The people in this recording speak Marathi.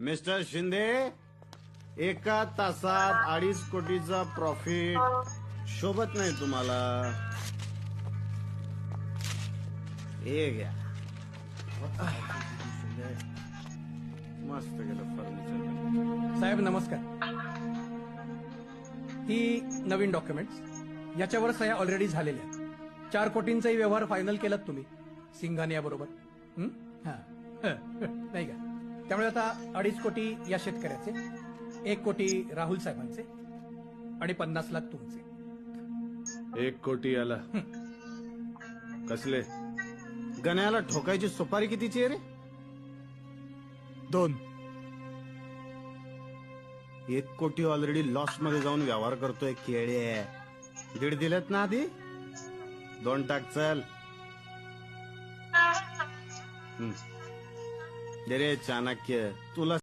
मिस्टर शिंदे, एका तासात 2.5 कोटीचा प्रॉफिट शोभत नाही तुम्हाला? हे घ्या. मस्त गेलं फर्निचर. साहेब नमस्कार. ही नवीन डॉक्युमेंट्स, याच्यावर सह्या ऑलरेडी झालेल्या आहेत. 4 कोटींचाही व्यवहार फायनल केलात तुम्ही सिंघानिया बरोबर. नाही का? त्यामुळे आता 2.5 कोटी या शेतकऱ्याचे, 1 कोटी राहुल साहेबांचे आणि 50 लाख तुमचे. 1 कोटी आला. कसले? गण्याला ठोकायची सुपारी कितीची आहे रे? 2. 1 कोटी ऑलरेडी लॉस मध्ये जाऊन व्यवहार करतोय. केळे 1.5 दिलेत ना आधी. 2 टाक चल. दे रे चाणक्य, तुला